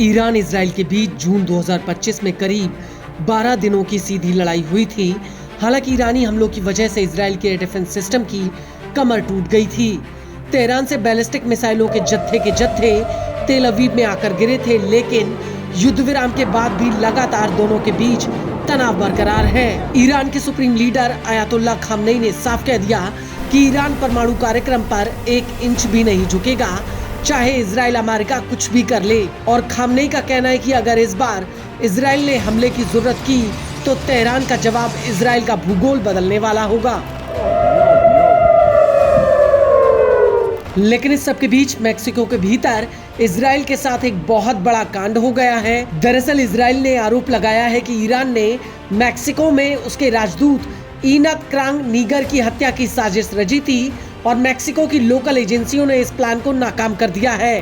Iran Israel के बीच जून 2025 में करीब 12 दिनों की सीधी लड़ाई हुई थी। हालांकि ईरानी हमलों की वजह से इजराइल के डिफेंस सिस्टम की कमर टूट गई थी। तेहरान से बैलिस्टिक मिसाइलों के जत्थे तेल अवीव में आकर गिरे थे, लेकिन युद्ध विराम के बाद भी लगातार दोनों के बीच तनाव बरकरार है। ईरान के सुप्रीम लीडर अयातुल्लाह खामनेई ने साफ कह दिया कि ईरान परमाणु कार्यक्रम पर 1 इंच भी नहीं झुकेगा, चाहे इजराइल अमेरिका कुछ भी कर ले। और खामनेई का कहना है कि अगर इस बार इजराइल ने हमले की जरूरत की तो तेहरान का जवाब इजराइल का भूगोल बदलने वाला होगा। लेकिन इस सब के बीच मेक्सिको के भीतर इजराइल के साथ एक बहुत बड़ा कांड हो गया है। दरअसल इजराइल ने आरोप लगाया है कि ईरान ने मेक्सिको में उसके राजदूत इनत क्रांग नीगर की हत्या की साजिश रची थी और मेक्सिको की लोकल एजेंसियों ने इस प्लान को नाकाम कर दिया है।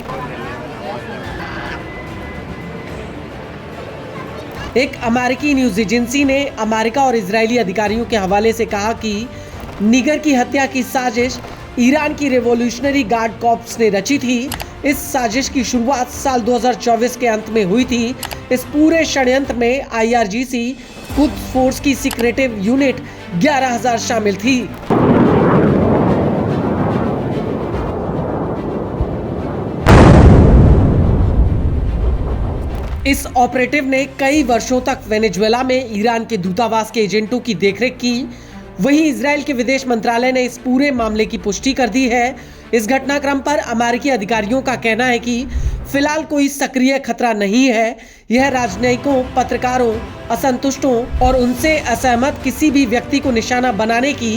एक अमेरिकी न्यूज एजेंसी ने अमेरिका और इजरायली अधिकारियों के हवाले से कहा कि नीगर की हत्या की साजिश ईरान की रेवोल्यूशनरी गार्ड कॉर्प्स ने रची थी। इस साजिश की शुरुआत साल 2024 के अंत में हुई थी। इस पूरे षड्यंत्र में IRGC कुद्स फोर्स की सीक्रेटिव यूनिट 11,000 शामिल थी। इस ऑपरेटिव ने कई वर्षों तक वेनेजुएला में ईरान के दूतावास के एजेंटों की देखरेख की। वहीं इजराइल के विदेश मंत्रालय ने इस पूरे मामले की पुष्टि कर दी है। इस घटनाक्रम पर अमेरिकी अधिकारियों का कहना है कि फिलहाल कोई सक्रिय खतरा नहीं है। यह राजनयिकों, पत्रकारों, असंतुष्टों और उनसे असहमत किसी भी व्यक्ति को निशाना बनाने की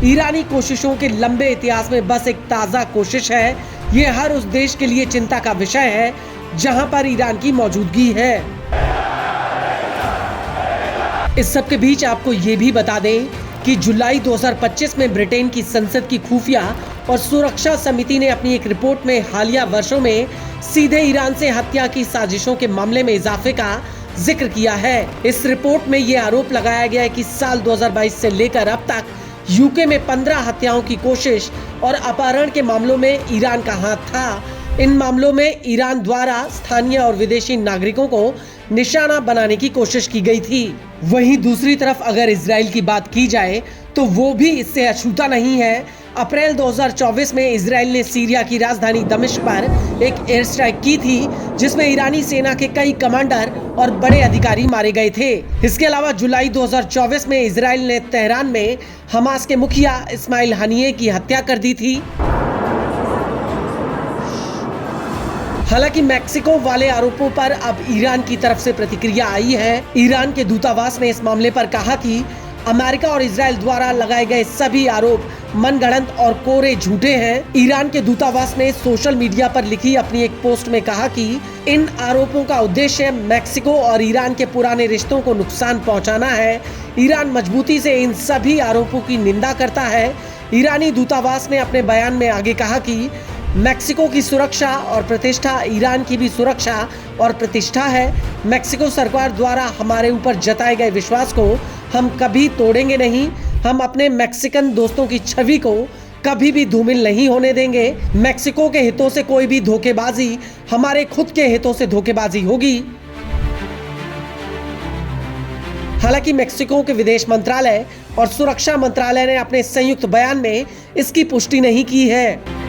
ईरानी कोशिशों के लंबे इतिहास में बस एक ताज़ा कोशिश है। यह हर उस देश के लिए चिंता का विषय है जहां पर ईरान की मौजूदगी है। इस सब के बीच आपको ये भी बता दें कि जुलाई 2025 में ब्रिटेन की संसद की खुफिया और सुरक्षा समिति ने अपनी एक रिपोर्ट में हालिया वर्षों में सीधे ईरान से हत्या की साजिशों के मामले में इजाफे का जिक्र किया है। इस रिपोर्ट में ये आरोप लगाया गया है कि साल 2022 से लेकर अब तक यूके में 15 हत्याओं की कोशिश और अपहरण के मामलों में ईरान का हाथ था। इन मामलों में ईरान द्वारा स्थानीय और विदेशी नागरिकों को निशाना बनाने की कोशिश की गई थी। वहीं दूसरी तरफ अगर इजराइल की बात की जाए तो वो भी इससे अछूता नहीं है। अप्रैल 2024 में इजराइल ने सीरिया की राजधानी दमिश्क पर एक एयर स्ट्राइक की थी, जिसमें ईरानी सेना के कई कमांडर और बड़े अधिकारी मारे गए थे। इसके अलावा जुलाई 2024 में इजराइल ने तेहरान में हमास के मुखिया इस्माइल हनिये की हत्या कर दी थी। हालांकि मेक्सिको वाले आरोपों पर अब ईरान की तरफ से प्रतिक्रिया आई है। ईरान के दूतावास ने इस मामले पर कहा कि अमेरिका और इजराइल द्वारा लगाए गए सभी आरोप मनगढ़ंत और कोरे झूठे हैं। ईरान के दूतावास ने सोशल मीडिया पर लिखी अपनी एक पोस्ट में कहा कि इन आरोपों का उद्देश्य मेक्सिको और ईरान के पुराने रिश्तों को नुकसान पहुंचाना है। ईरान मजबूती से इन सभी आरोपों की निंदा करता है। ईरानी दूतावास ने अपने बयान में आगे कहा कि मेक्सिको की सुरक्षा और प्रतिष्ठा ईरान की भी सुरक्षा और प्रतिष्ठा है। मेक्सिको सरकार द्वारा हमारे ऊपर जताए गए विश्वास को हम कभी तोड़ेंगे नहीं। हम अपने मैक्सिकन दोस्तों की छवि को कभी भी धूमिल नहीं होने देंगे। मेक्सिको के हितों से कोई भी धोखेबाजी हमारे खुद के हितों से धोखेबाजी होगी। हालांकि मेक्सिको के विदेश मंत्रालय और सुरक्षा मंत्रालय ने अपने संयुक्त बयान में इसकी पुष्टि नहीं की है।